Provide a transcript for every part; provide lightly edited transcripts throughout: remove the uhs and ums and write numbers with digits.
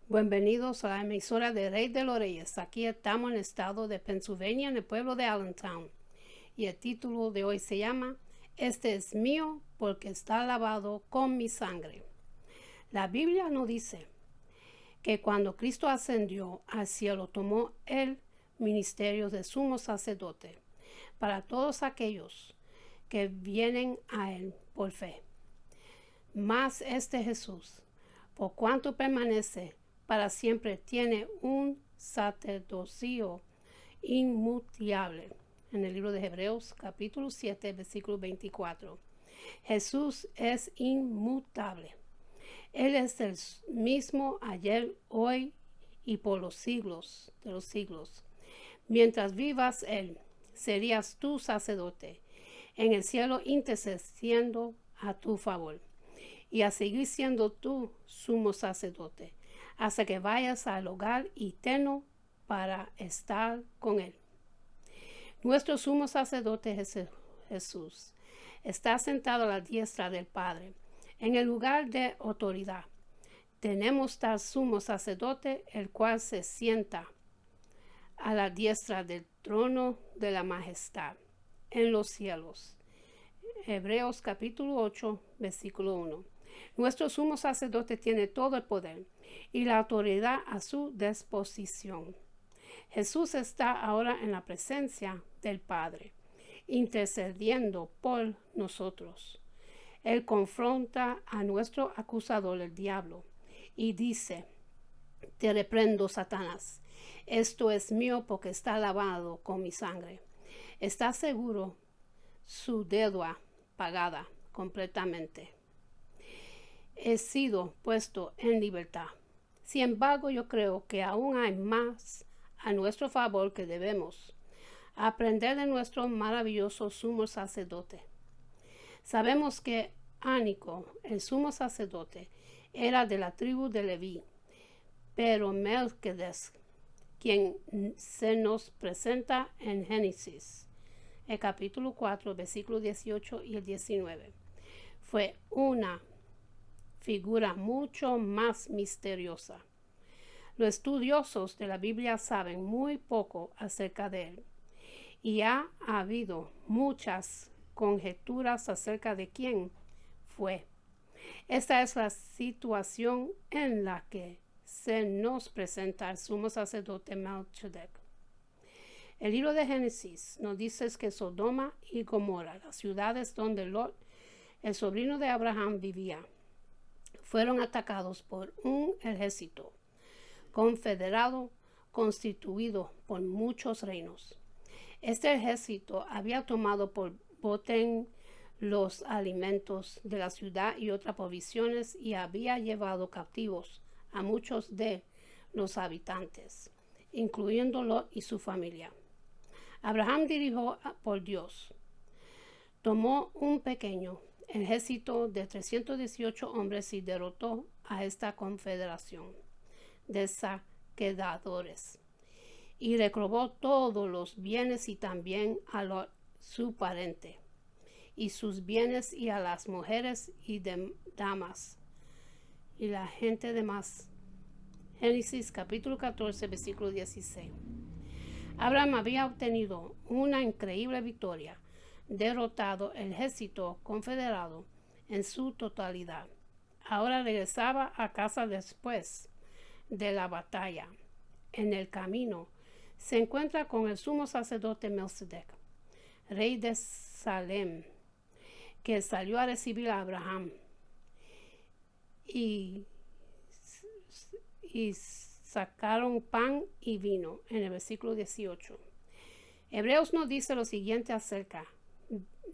Bienvenidos a la emisora de Rey de los Reyes. Aquí estamos en el estado de Pennsylvania, en el pueblo de Allentown. Y el título de hoy se llama Este es mío porque está lavado con mi sangre. La Biblia nos dice que cuando Cristo ascendió al cielo tomó el ministerio de sumo sacerdote para todos aquellos que vienen a él por fe. Mas este Jesús, por cuanto permanece para siempre, tiene un sacerdocio inmutable. En el libro de Hebreos capítulo 7 versículo 24. Jesús es inmutable. Él es el mismo ayer, hoy y por los siglos de los siglos. Mientras vivas Él, serías tu sacerdote en el cielo intercediendo a tu favor y a seguir siendo tu sumo sacerdote hasta que vayas al hogar eterno para estar con Él. Nuestro sumo sacerdote Jesús está sentado a la diestra del Padre en el lugar de autoridad. Tenemos tal sumo sacerdote, el cual se sienta a la diestra del trono de la majestad en los cielos. Hebreos capítulo 8, versículo 1. Nuestro sumo sacerdote tiene todo el poder y la autoridad a su disposición. Jesús está ahora en la presencia del Padre, intercediendo por nosotros. Él confronta a nuestro acusador, el diablo, y dice: Te reprendo, Satanás. Esto es mío porque está lavado con mi sangre. Está seguro, su deuda pagada completamente. He sido puesto en libertad. Sin embargo, yo creo que aún hay más a nuestro favor que debemos aprender de nuestro maravilloso sumo sacerdote. Sabemos que Ánico, el sumo sacerdote, era de la tribu de Leví, pero Melquisedec, quien se nos presenta en Génesis, el capítulo 4, versículos 18 y el 19, fue una figura mucho más misteriosa. Los estudiosos de la Biblia saben muy poco acerca de él, y ha habido muchas conjeturas acerca de quién fue. Esta es la situación en la que se nos presenta el sumo sacerdote Melquisedec. El libro de Génesis nos dice que Sodoma y Gomorra, las ciudades donde Lot, el sobrino de Abraham, vivía, fueron atacados por un ejército confederado constituido por muchos reinos. Este ejército había tomado por botín los alimentos de la ciudad y otras provisiones y había llevado cautivos a muchos de los habitantes, incluyendo Lot y su familia. Abraham, dirigido por Dios, tomó un pequeño ejército de 318 hombres y derrotó a esta confederación de saqueadores y recobó todos los bienes y también a Lot, su pariente, y sus bienes y a las mujeres y damas y la gente demás. Génesis capítulo 14 versículo 16. Abraham había obtenido una increíble victoria, derrotado el ejército confederado en su totalidad. Ahora regresaba a casa después de la batalla. En el camino se encuentra con el sumo sacerdote Melquisedec, rey de Salem, que salió a recibir a Abraham y sacaron pan y vino, en el versículo 18. Hebreos nos dice lo siguiente acerca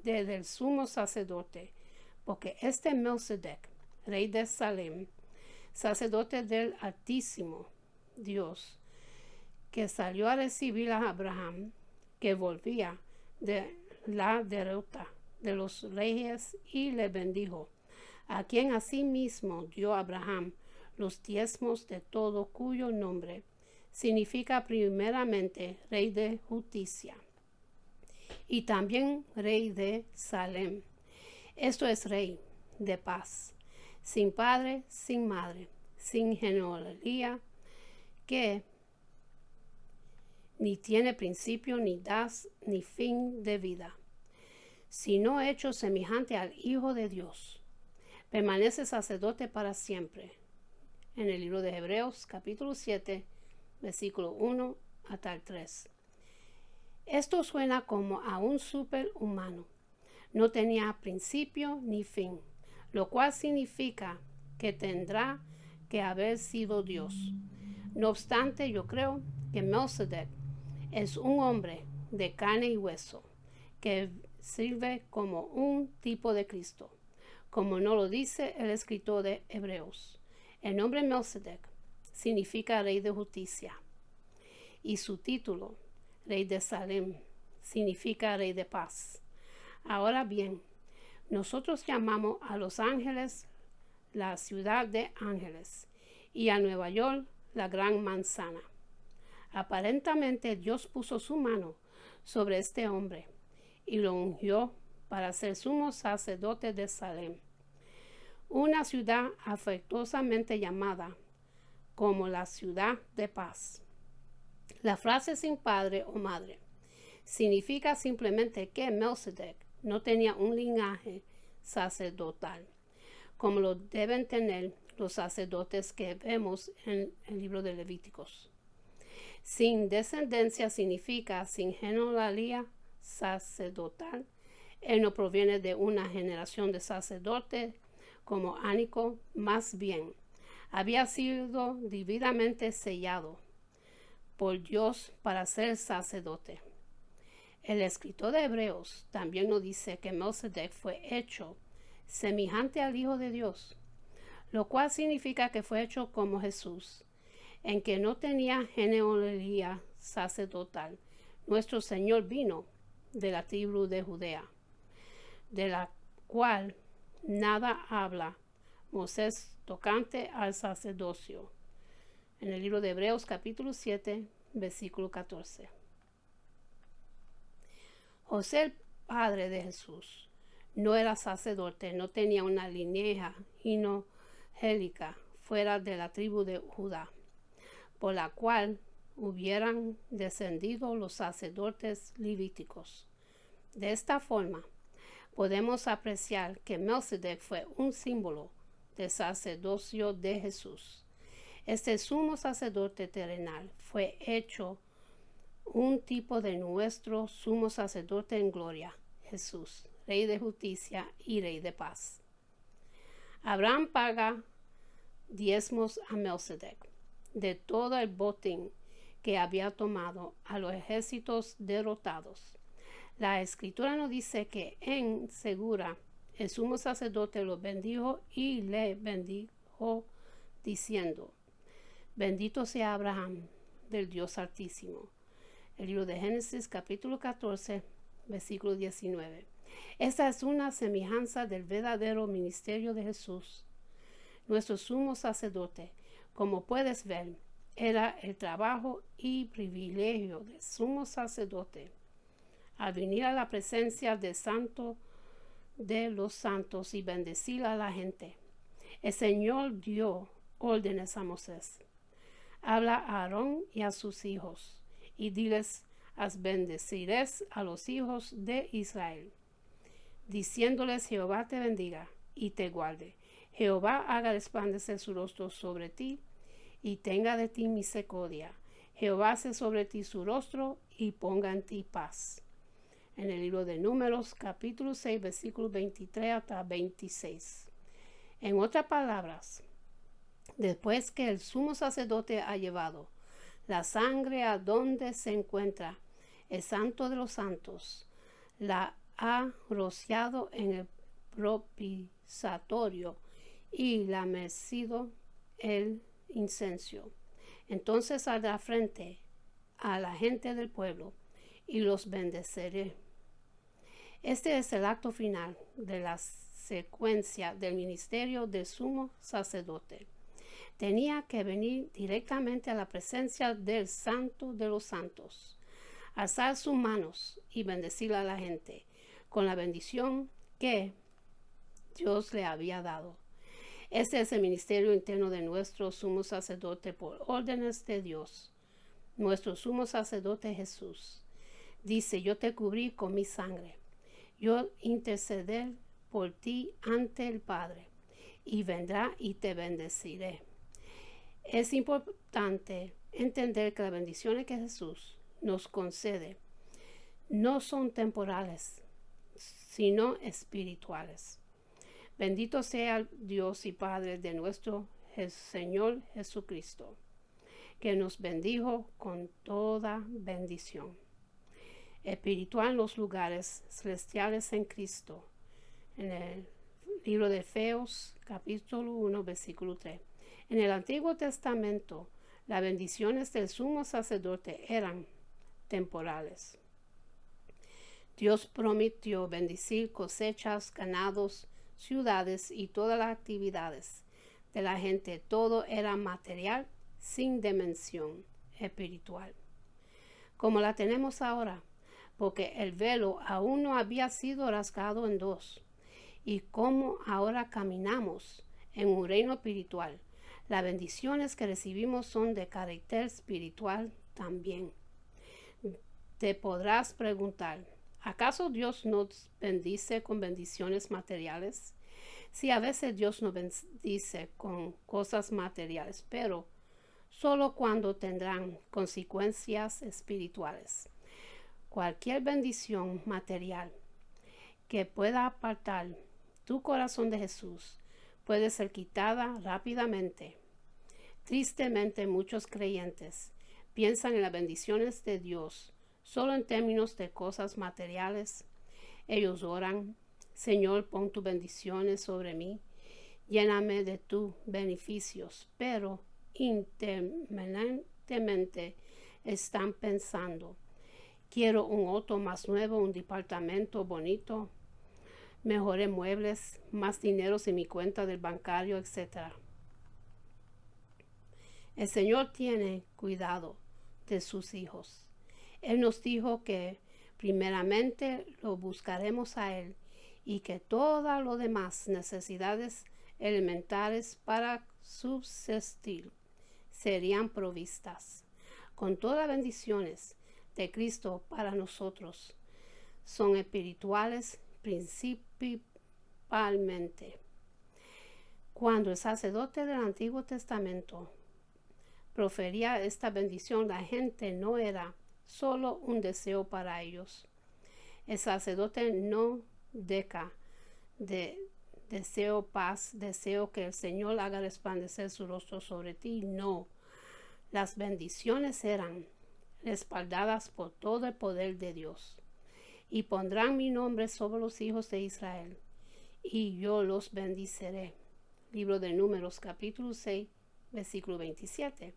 del sumo sacerdote, porque este Melquisedec, rey de Salem, sacerdote del Altísimo Dios, que salió a recibir a Abraham, que volvía de la derrota de los reyes, y le bendijo, a quien asimismo dio Abraham los diezmos de todo, cuyo nombre significa primeramente rey de justicia y también rey de Salem. Esto es rey de paz, sin padre, sin madre, sin genealogía, que ni tiene principio, ni ni fin de vida, sino hecho semejante al Hijo de Dios. Permanece sacerdote para siempre. En el libro de Hebreos, capítulo 7, versículo 1 hasta el 3. Esto suena como a un superhumano. No tenía principio ni fin, lo cual significa que tendrá que haber sido Dios. No obstante, yo creo que Melchizedek es un hombre de carne y hueso que sirve como un tipo de Cristo, como nos lo dice el escritor de Hebreos. El nombre Melchizedek significa rey de justicia y su título, rey de Salem, significa rey de paz. Ahora bien, nosotros llamamos a Los Ángeles la ciudad de ángeles y a Nueva York la gran manzana. Aparentemente Dios puso su mano sobre este hombre y lo ungió para ser sumo sacerdote de Salem, una ciudad afectuosamente llamada como la ciudad de paz. La frase sin padre o madre significa simplemente que Melchizedek no tenía un linaje sacerdotal, como lo deben tener los sacerdotes que vemos en el libro de Levíticos. Sin descendencia significa sin genealogía sacerdotal. Él no proviene de una generación de sacerdotes como Ánico, más bien había sido divinamente sellado por Dios para ser sacerdote. El escritor de Hebreos también nos dice que Melchizedek fue hecho semejante al Hijo de Dios, lo cual significa que fue hecho como Jesús, en que no tenía genealogía sacerdotal. Nuestro Señor vino de la tribu de Judea, de la cual nada habla Moisés tocante al sacerdocio. En el libro de Hebreos capítulo 7, versículo 14. José, el padre de Jesús, no era sacerdote, no tenía una línea genealógica fuera de la tribu de Judá, por la cual hubieran descendido los sacerdotes levíticos. De esta forma, podemos apreciar que Melchizedek fue un símbolo del sacerdocio de Jesús. Este sumo sacerdote terrenal fue hecho un tipo de nuestro sumo sacerdote en gloria, Jesús, Rey de justicia y Rey de paz. Abraham paga diezmos a Melchizedek de todo el botín que había tomado a los ejércitos derrotados. La escritura nos dice que en Segura el sumo sacerdote lo bendijo y le bendijo diciendo: bendito sea Abraham del Dios Altísimo. El libro de Génesis capítulo 14 versículo 19. Esta es una semejanza del verdadero ministerio de Jesús, nuestro sumo sacerdote. Como puedes ver, era el trabajo y privilegio del sumo sacerdote al venir a la presencia del Santo de los santos y bendecir a la gente. El Señor dio órdenes a Moisés: habla a Aarón y a sus hijos y diles: bendeciréis a los hijos de Israel, diciéndoles: Jehová te bendiga y te guarde. Jehová haga resplandecer su rostro sobre ti y tenga de ti misericordia. Jehová hace sobre ti su rostro y ponga en ti paz. En el libro de Números, capítulo 6, versículos 23 hasta 26. En otras palabras, después que el sumo sacerdote ha llevado la sangre a donde se encuentra el Santo de los Santos, la ha rociado en el propiciatorio y la ha mecido el incenso. Entonces saldrá frente a la gente del pueblo y los bendeciré. Este es el acto final de la secuencia del ministerio del sumo sacerdote. Tenía que venir directamente a la presencia del Santo de los Santos, alzar sus manos y bendecir a la gente con la bendición que Dios le había dado. Este es el ministerio interno de nuestro sumo sacerdote por órdenes de Dios. Nuestro sumo sacerdote Jesús dice: yo te cubrí con mi sangre. Yo interceder por ti ante el Padre, y vendrá y te bendeciré. Es importante entender que las bendiciones que Jesús nos concede no son temporales, sino espirituales. Bendito sea Dios y Padre de nuestro Señor Jesucristo, que nos bendijo con toda bendición espiritual en los lugares celestiales en Cristo. En el libro de Efesios, capítulo 1, versículo 3. En el Antiguo Testamento, las bendiciones del sumo sacerdote eran temporales. Dios prometió bendecir cosechas, ganados, ciudades y todas las actividades de la gente. Todo era material sin dimensión espiritual, como la tenemos ahora, porque el velo aún no había sido rasgado en dos. Y como ahora caminamos en un reino espiritual, las bendiciones que recibimos son de carácter espiritual también. Te podrás preguntar: ¿acaso Dios nos bendice con bendiciones materiales? Sí, a veces Dios nos bendice con cosas materiales, pero solo cuando tendrán consecuencias espirituales. Cualquier bendición material que pueda apartar tu corazón de Jesús puede ser quitada rápidamente. Tristemente, muchos creyentes piensan en las bendiciones de Dios solo en términos de cosas materiales. Ellos oran: Señor, pon tus bendiciones sobre mí, lléname de tus beneficios, pero internamente están pensando: quiero un auto más nuevo, un departamento bonito, mejores muebles, más dinero en mi cuenta del bancario, etc. El Señor tiene cuidado de sus hijos. Él nos dijo que primeramente lo buscaremos a Él y que todas las demás necesidades elementales para subsistir serían provistas. Con todas las bendiciones de Cristo para nosotros son espirituales principalmente. Cuando el sacerdote del Antiguo Testamento profería esta bendición, la gente no era solo un deseo para ellos. El sacerdote no deja de deseo paz, deseo que el Señor haga resplandecer su rostro sobre ti. No, las bendiciones eran respaldadas por todo el poder de Dios. Y pondrán mi nombre sobre los hijos de Israel, y yo los bendiciré. Libro de Números, capítulo 6, versículo 27.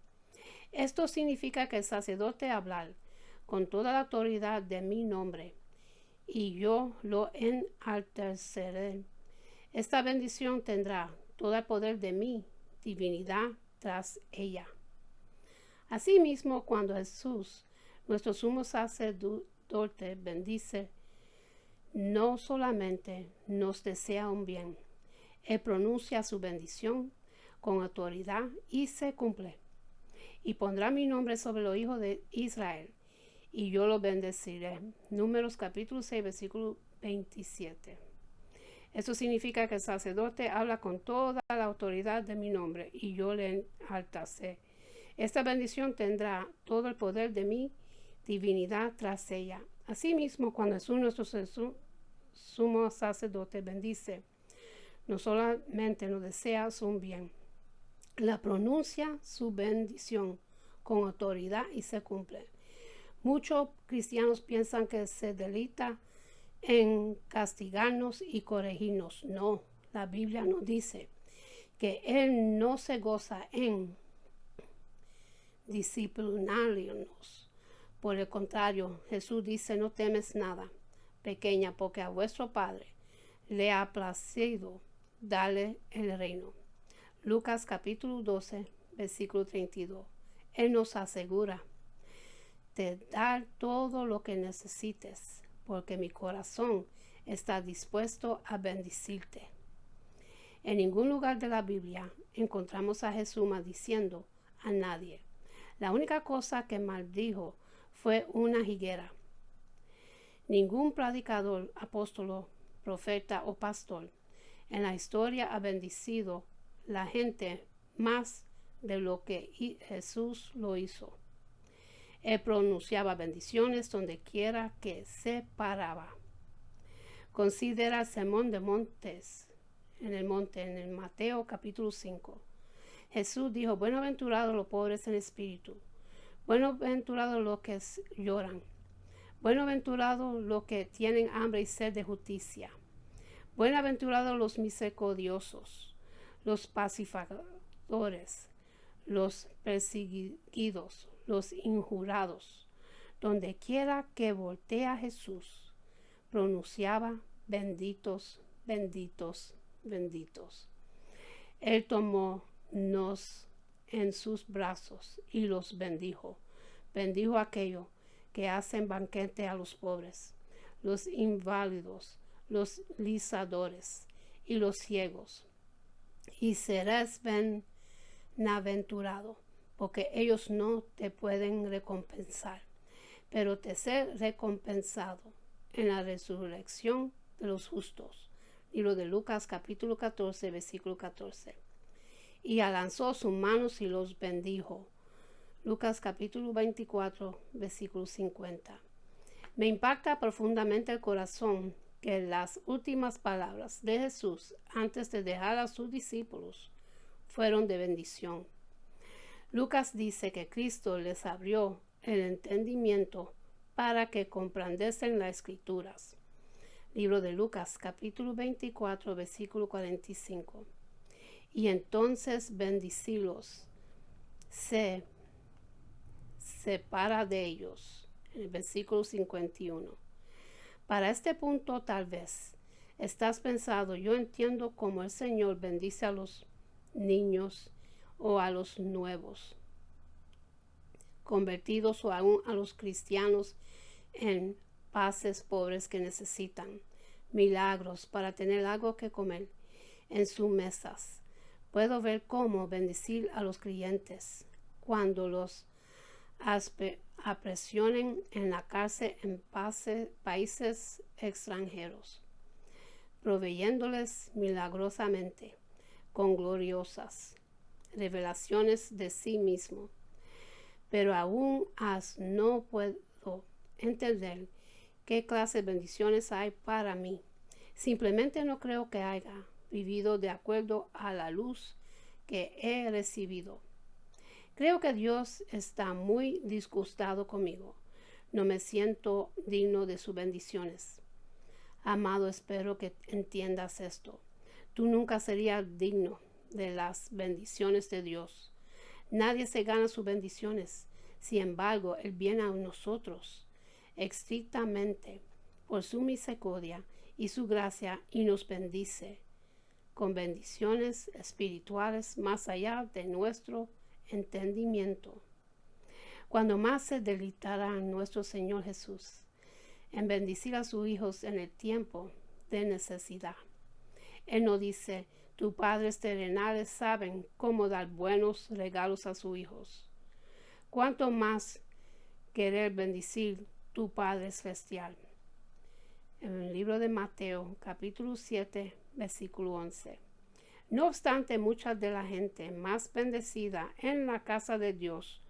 Esto significa que el sacerdote hablar con toda la autoridad de mi nombre, y yo lo enalteceré. Esta bendición tendrá todo el poder de mi divinidad tras ella. Asimismo, cuando Jesús, nuestro sumo sacerdote, bendice, no solamente nos desea un bien, Él pronuncia su bendición con autoridad y se cumple. Y pondrá mi nombre sobre los hijos de Israel, y yo los bendeciré. Números capítulo 6, versículo 27. Esto significa que el sacerdote habla con toda la autoridad de mi nombre, y yo le enalteceré. Esta bendición tendrá todo el poder de mi divinidad tras ella. Asimismo, cuando Jesús, nuestro sumo sacerdote, bendice, no solamente nos desea un bien, la pronuncia su bendición con autoridad y se cumple. Muchos cristianos piensan que se deleita en castigarnos y corregirnos. No, la Biblia nos dice que Él no se goza en disciplinarnos. Por el contrario, Jesús dice: no temes nada, pequeña, porque a vuestro Padre le ha placido darle el reino. Lucas capítulo 12, versículo 32. Él nos asegura de dar todo lo que necesites, porque mi corazón está dispuesto a bendecirte. En ningún lugar de la Biblia encontramos a Jesús maldiciendo a nadie. La única cosa que maldijo fue una higuera. Ningún predicador, apóstol, profeta o pastor en la historia ha bendecido la gente más de lo que Jesús lo hizo. Él pronunciaba bendiciones donde quiera que se paraba. Considera el sermón de montes, en el Mateo capítulo 5. Jesús dijo: bienaventurados los pobres en espíritu, bienaventurados los que lloran, bienaventurados los que tienen hambre y sed de justicia, bienaventurados los misericordiosos, los pacificadores, los perseguidos, los injurados. Donde quiera que voltea Jesús, pronunciaba: benditos, benditos, benditos. Él tomó nos en sus brazos y los bendijo. Bendijo a aquellos que hacen banquete a los pobres, los inválidos, los lisadores y los ciegos. Y serás bienaventurado, porque ellos no te pueden recompensar, pero te será recompensado en la resurrección de los justos. Libro de Lucas capítulo 14, versículo 14. Y alzó sus manos y los bendijo. Lucas capítulo 24, versículo 50. Me impacta profundamente el corazón que las últimas palabras de Jesús antes de dejar a sus discípulos fueron de bendición. Lucas dice que Cristo les abrió el entendimiento para que comprendiesen las Escrituras. Libro de Lucas capítulo 24, versículo 45. Y entonces bendecirlos se separa de ellos. En el versículo 51. Para este punto tal vez estás pensando: yo entiendo cómo el Señor bendice a los niños o a los nuevos convertidos o aún a los cristianos en paces pobres que necesitan milagros para tener algo que comer en sus mesas. Puedo ver cómo bendecir a los creyentes cuando los apresionen en la cárcel en países extranjeros, proveyéndoles milagrosamente con gloriosas revelaciones de sí mismo. Pero aún no puedo entender qué clase de bendiciones hay para mí. Simplemente no creo que haya vivido de acuerdo a la luz que he recibido. Creo que Dios está muy disgustado conmigo. No me siento digno de sus bendiciones. Amado, espero que entiendas esto. Tú nunca serías digno de las bendiciones de Dios. Nadie se gana sus bendiciones. Sin embargo, Él viene a nosotros estrictamente por su misericordia y su gracia y nos bendice con bendiciones espirituales más allá de nuestro entendimiento. Cuando más se deleitará nuestro Señor Jesús en bendecir a sus hijos en el tiempo de necesidad. Él nos dice: tus padres terrenales saben cómo dar buenos regalos a sus hijos. ¿Cuánto más querer bendecir tu Padre Celestial? En el libro de Mateo, capítulo 7, versículo 11. No obstante, mucha de la gente más bendecida en la casa de Dios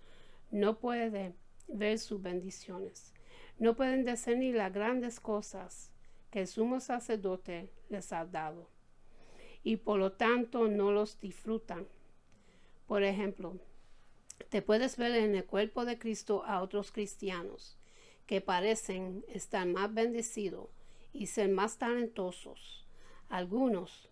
no puede ver sus bendiciones. No pueden discernir las grandes cosas que el sumo sacerdote les ha dado, y por lo tanto no los disfrutan. Por ejemplo, te puedes ver en el cuerpo de Cristo a otros cristianos que parecen estar más bendecidos y ser más talentosos. Algunos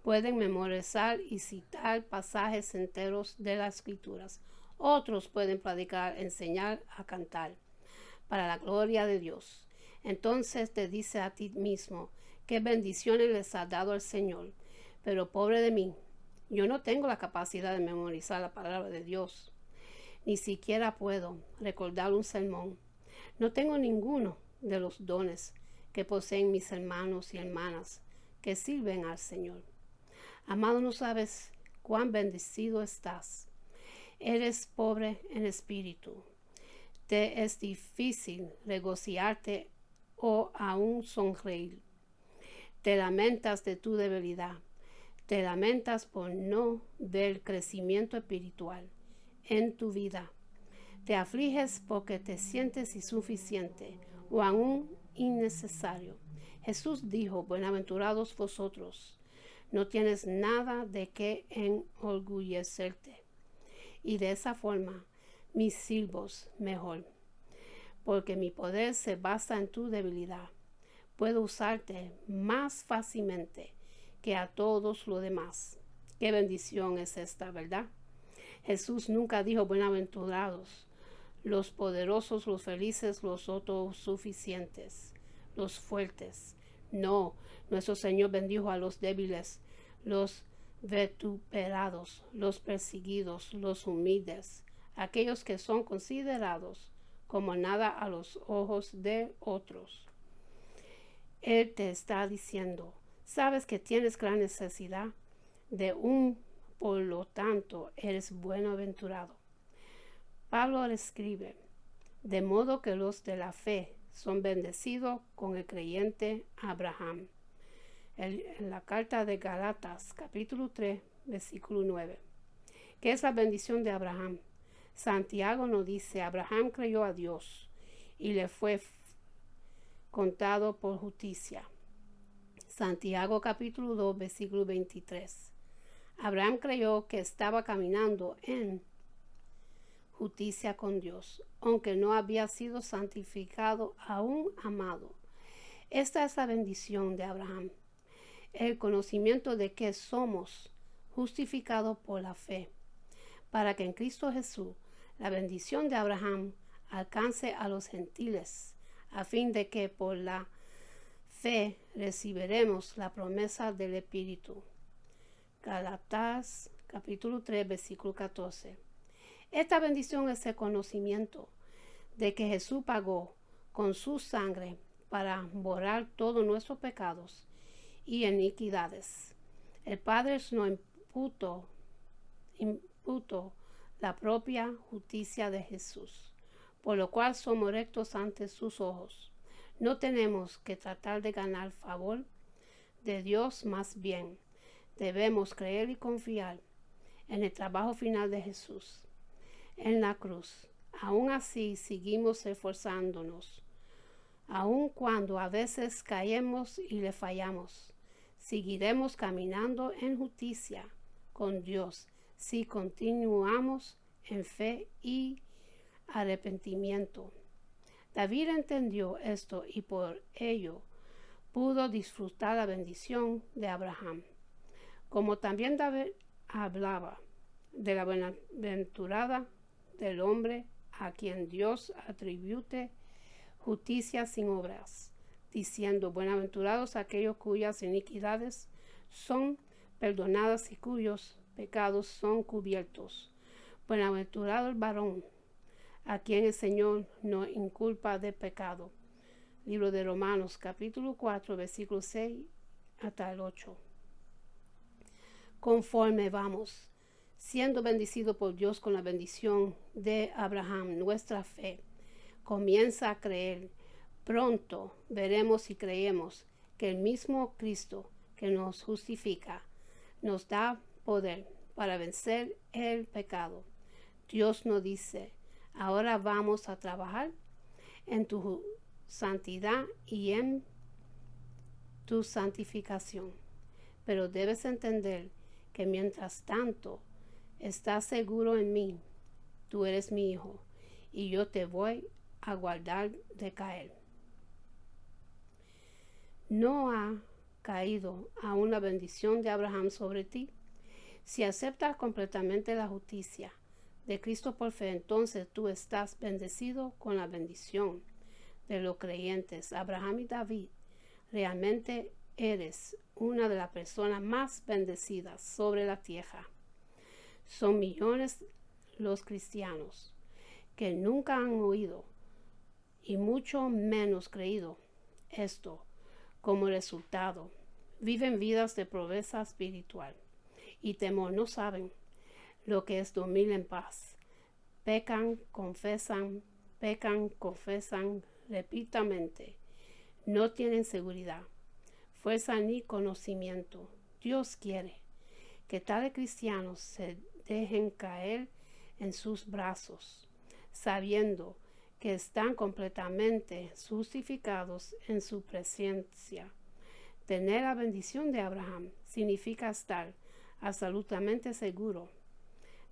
pueden memorizar y citar pasajes enteros de las Escrituras. Otros pueden predicar, enseñar, a cantar para la gloria de Dios. Entonces te dice a ti mismo: qué bendiciones les ha dado el Señor. Pero pobre de mí, yo no tengo la capacidad de memorizar la palabra de Dios. Ni siquiera puedo recordar un sermón. No tengo ninguno de los dones que poseen mis hermanos y hermanas que sirven al Señor. Amado, no sabes cuán bendecido estás. Eres pobre en espíritu. Te es difícil regocijarte o aún sonreír. Te lamentas de tu debilidad. Te lamentas por no ver crecimiento espiritual en tu vida. Te afliges porque te sientes insuficiente o aún innecesario. Jesús dijo, bienaventurados vosotros, no tienes nada de qué enorgullecerte. Y de esa forma, mis siervos mejor, porque mi poder se basa en tu debilidad. Puedo usarte más fácilmente que a todos los demás. Qué bendición es esta, ¿verdad? Jesús nunca dijo bienaventurados, los poderosos, los felices, los autosuficientes, los fuertes. No, nuestro Señor bendijo a los débiles, los vituperados, los perseguidos, los humildes, aquellos que son considerados como nada a los ojos de otros. Él te está diciendo, sabes que tienes gran necesidad de por lo tanto eres buenaventurado. Pablo escribe, de modo que los de la fe son bendecidos con el creyente Abraham. En la carta de Galatas, capítulo 3, versículo 9. ¿Qué es la bendición de Abraham? Santiago nos dice, Abraham creyó a Dios y le fue contado por justicia. Santiago capítulo 2, versículo 23. Abraham creyó que estaba caminando en justicia con Dios, aunque no había sido santificado aún amado. Esta es la bendición de Abraham, el conocimiento de que somos justificados por la fe, para que en Cristo Jesús la bendición de Abraham alcance a los gentiles, a fin de que por la fe recibiremos la promesa del Espíritu. Galatas capítulo 3, versículo 14. Esta bendición es el conocimiento de que Jesús pagó con su sangre para borrar todos nuestros pecados y iniquidades. El Padre nos imputó la propia justicia de Jesús, por lo cual somos rectos ante sus ojos. No tenemos que tratar de ganar favor de Dios, más bien debemos creer y confiar en el trabajo final de Jesús en la cruz. Aún así seguimos esforzándonos, aun cuando a veces caemos y le fallamos. Seguiremos caminando en justicia con Dios si continuamos en fe y arrepentimiento. David entendió esto y por ello pudo disfrutar la bendición de Abraham. Como también David hablaba de la bienaventurada del hombre a quien Dios atribuye justicia sin obras, diciendo, bienaventurados aquellos cuyas iniquidades son perdonadas y cuyos pecados son cubiertos. Bienaventurado el varón a quien el Señor no inculpa de pecado. Libro de Romanos, capítulo 4, versículo 6 hasta el 8. Conforme vamos siendo bendecido por Dios con la bendición de Abraham, nuestra fe comienza a creer. Pronto veremos y creemos que el mismo Cristo que nos justifica nos da poder para vencer el pecado. Dios nos dice, ahora vamos a trabajar en tu santidad y en tu santificación. Pero debes entender que mientras tanto estás seguro en mí, tú eres mi hijo y yo te voy a guardar de caer. ¿No ha caído aún la bendición de Abraham sobre ti? Si aceptas completamente la justicia de Cristo por fe, entonces tú estás bendecido con la bendición de los creyentes. Abraham y David, realmente eres una de las personas más bendecidas sobre la tierra. Son millones los cristianos que nunca han oído y mucho menos creído esto. Como resultado, viven vidas de pobreza espiritual y temor. No saben lo que es dormir en paz. Pecan, confesan, repetidamente. No tienen seguridad, fuerza ni conocimiento. Dios quiere que tales cristianos se dejen caer en sus brazos, sabiendo que están completamente justificados en su presencia. Tener la bendición de Abraham significa estar absolutamente seguro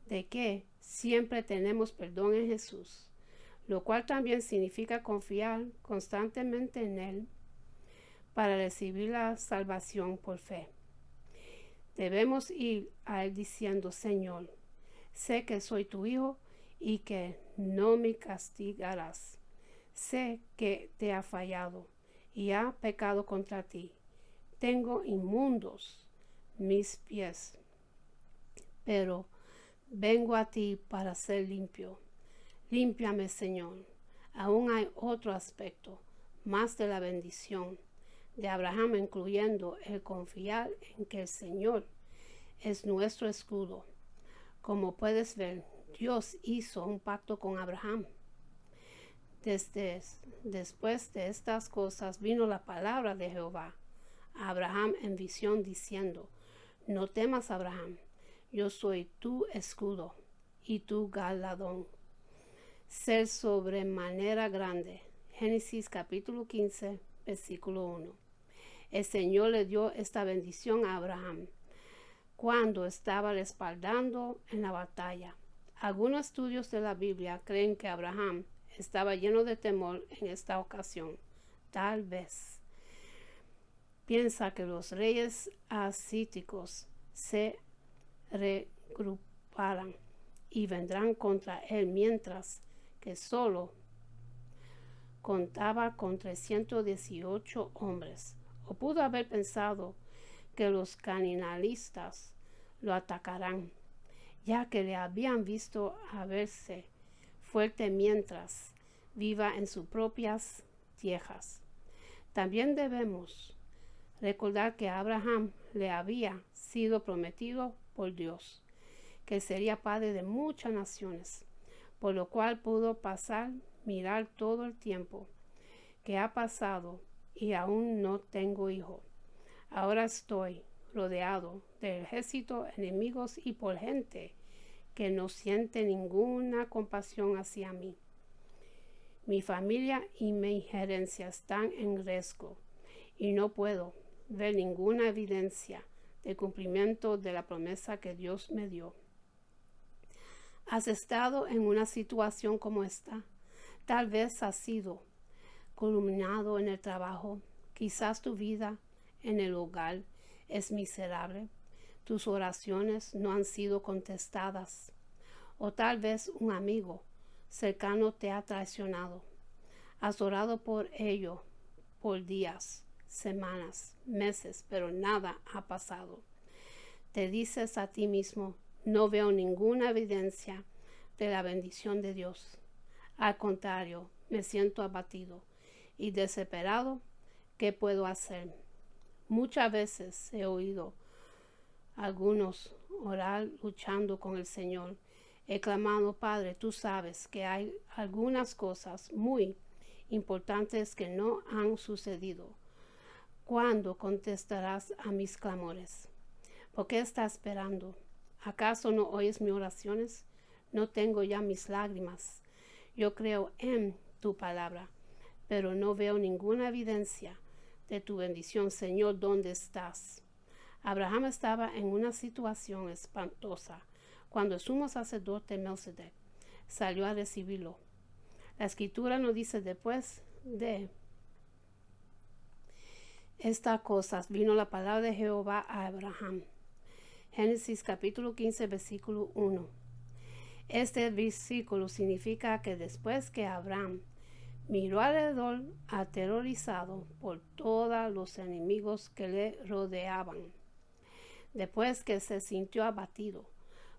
de que siempre tenemos perdón en Jesús, lo cual también significa confiar constantemente en Él para recibir la salvación por fe. Debemos ir a Él diciendo: Señor, sé que soy tu hijo y que no me castigarás. Sé que te ha fallado y ha pecado contra ti. Tengo inmundos mis pies, pero vengo a ti para ser limpio. Límpiame, Señor. Aún hay otro aspecto más de la bendición de Abraham, incluyendo el confiar en que el Señor es nuestro escudo. Como puedes ver, Dios hizo un pacto con Abraham. Después de estas cosas vino la palabra de Jehová a Abraham en visión diciendo: No temas, Abraham, yo soy tu escudo y tu galardón. Ser sobremanera grande. Génesis capítulo 15, versículo 1. El Señor le dio esta bendición a Abraham cuando estaba respaldando en la batalla. Algunos estudios de la Biblia creen que Abraham estaba lleno de temor en esta ocasión. Tal vez piensa que los reyes asíticos se regruparán y vendrán contra él, mientras que solo contaba con 318 hombres. O pudo haber pensado que los cananistas lo atacarán, ya que le habían visto haberse fuerte mientras viva en sus propias tierras. También debemos recordar que a Abraham le había sido prometido por Dios que sería padre de muchas naciones, por lo cual pudo mirar todo el tiempo que ha pasado y aún no tengo hijo. Ahora estoy rodeado de ejércitos enemigos y por gente que no siente ninguna compasión hacia mí. Mi familia y mi herencia están en riesgo y no puedo ver ninguna evidencia de cumplimiento de la promesa que Dios me dio. ¿Has estado en una situación como esta? Tal vez has sido culminado en el trabajo. Quizás tu vida en el hogar es miserable. Tus oraciones no han sido contestadas. O tal vez un amigo cercano te ha traicionado. Has orado por ello por días, semanas, meses, pero nada ha pasado. Te dices a ti mismo: no veo ninguna evidencia de la bendición de Dios. Al contrario, me siento abatido y desesperado. ¿Qué puedo hacer? Muchas veces he oído a algunos orar luchando con el Señor. He clamado: Padre, tú sabes que hay algunas cosas muy importantes que no han sucedido. ¿Cuándo contestarás a mis clamores? ¿Por qué estás esperando? ¿Acaso no oyes mis oraciones? No tengo ya mis lágrimas. Yo creo en tu palabra, pero no veo ninguna evidencia de tu bendición. Señor, ¿dónde estás? Abraham estaba en una situación espantosa cuando el sumo sacerdote Melquisedec salió a recibirlo. La escritura nos dice: después de estas cosas vino la palabra de Jehová a Abraham. Génesis capítulo 15, versículo 1. Este versículo significa que después que Abraham miró alrededor, aterrorizado por todos los enemigos que le rodeaban, después que se sintió abatido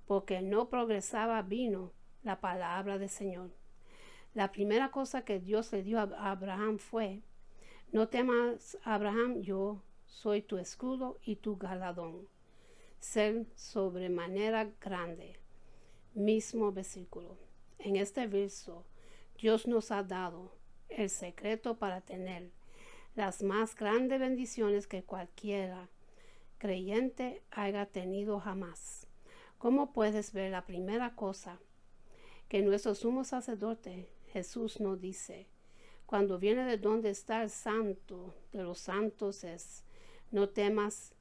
porque no progresaba, vino la palabra del Señor. La primera cosa que Dios le dio a Abraham fue: no temas, Abraham, yo soy tu escudo y tu galardón. Ser sobremanera grande. Mismo versículo. En este verso, Dios nos ha dado el secreto para tener las más grandes bendiciones que cualquiera creyente haya tenido jamás. Como puedes ver, la primera cosa que nuestro sumo sacerdote Jesús nos dice cuando viene de donde está el santo de los santos es: no temas.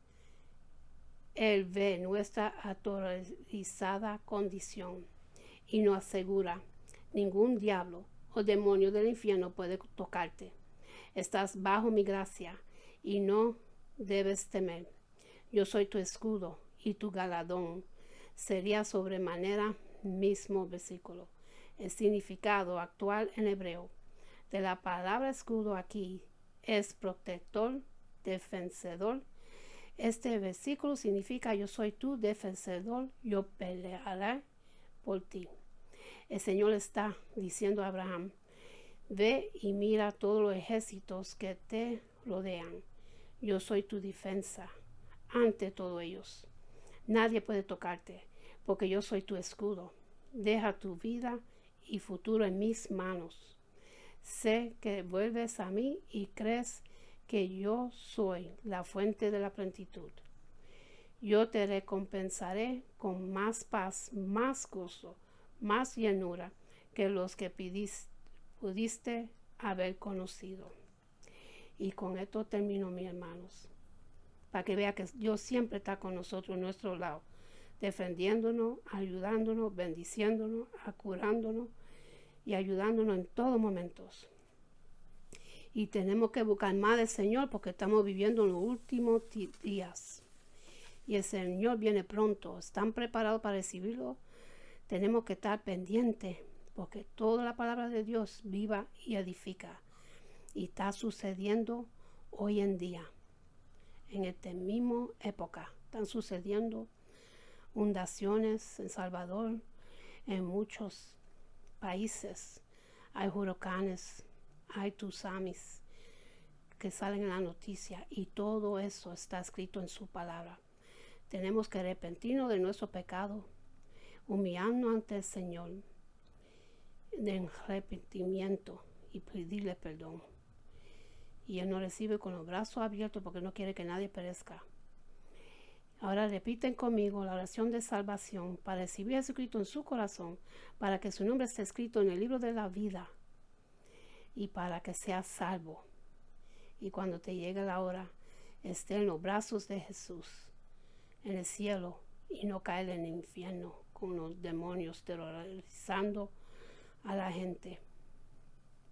Él ve nuestra autorizada condición y nos asegura: ningún diablo o demonio del infierno puede tocarte. Estás bajo mi gracia y no debes temer. Yo soy tu escudo y tu galardón. Sería sobremanera mismo versículo. El significado actual en hebreo de la palabra escudo aquí es protector, defensor. Este versículo significa: yo soy tu defensor, yo pelearé por ti. El Señor está diciendo a Abraham: ve y mira todos los ejércitos que te rodean. Yo soy tu defensa ante todos ellos. Nadie puede tocarte, porque yo soy tu escudo. Deja tu vida y futuro en mis manos. Sé que vuelves a mí y crees que yo soy la fuente de la plenitud. Yo te recompensaré con más paz, más gozo, más llenura que los que pudiste haber conocido. Y con esto termino, mis hermanos, para que vea que Dios siempre está con nosotros, a nuestro lado, defendiéndonos, ayudándonos, bendiciéndonos, curándonos y ayudándonos en todos momentos. Y tenemos que buscar más del Señor porque estamos viviendo en los últimos días. Y el Señor viene pronto. ¿Están preparados para recibirlo? Tenemos que estar pendientes porque toda la palabra de Dios viva y edifica. Y está sucediendo hoy en día. En esta misma época están sucediendo inundaciones en Salvador, en muchos países. Hay huracanes, hay tsunamis que salen en la noticia y todo eso está escrito en su palabra. Tenemos que arrepentirnos de nuestro pecado, humillarnos ante el Señor en arrepentimiento y pedirle perdón. Y Él nos recibe con los brazos abiertos porque no quiere que nadie perezca. Ahora repiten conmigo la oración de salvación para recibir a Jesucristo en su corazón, para que su nombre esté escrito en el libro de la vida y para que sea salvo. Y cuando te llegue la hora, esté en los brazos de Jesús, en el cielo, y no caer en el infierno con los demonios terrorizando a la gente,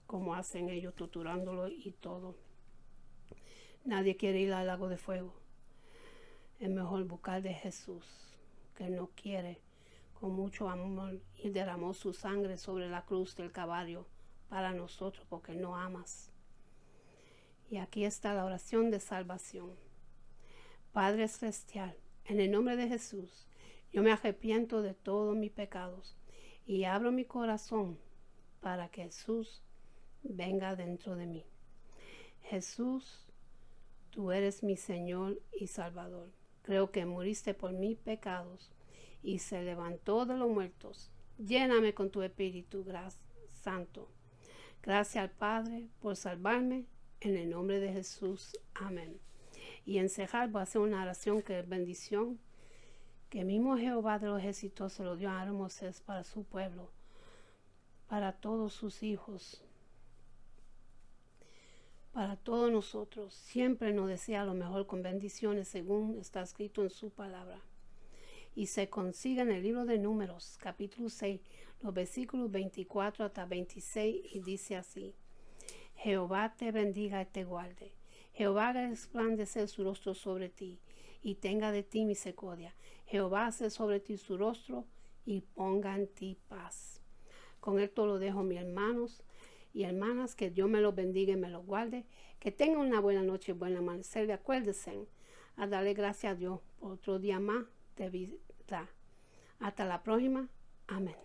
como hacen ellos, torturándolo y todo. Nadie quiere ir al lago de fuego. Es mejor buscar de Jesús, que no quiere, con mucho amor, y derramó su sangre sobre la cruz del Calvario para nosotros, porque no amas. Y aquí está la oración de salvación. Padre Celestial, en el nombre de Jesús, yo me arrepiento de todos mis pecados y abro mi corazón para que Jesús venga dentro de mí. Jesús, tú eres mi Señor y Salvador. Creo que moriste por mis pecados y se levantó de los muertos. Lléname con tu Espíritu Santo. Gracias al Padre por salvarme. En el nombre de Jesús. Amén. Y en cejar voy a hacer una oración que es bendición, que mismo Jehová de los ejércitos se lo dio a Moisés para su pueblo, para todos sus hijos, para todos nosotros. Siempre nos desea lo mejor con bendiciones según está escrito en su palabra. Y se consigue en el libro de Números, capítulo 6, los versículos 24 hasta 26, y dice así: Jehová te bendiga y te guarde. Jehová haga resplandecer su rostro sobre ti y tenga de ti misericordia. Jehová hace sobre ti su rostro y ponga en ti paz. Con esto lo dejo, mis hermanos y hermanas, que Dios me los bendiga y me los guarde. Que tengan una buena noche y buen amanecer. Y acuérdense a darle gracias a Dios por otro día más de vida. Hasta la próxima. Amén.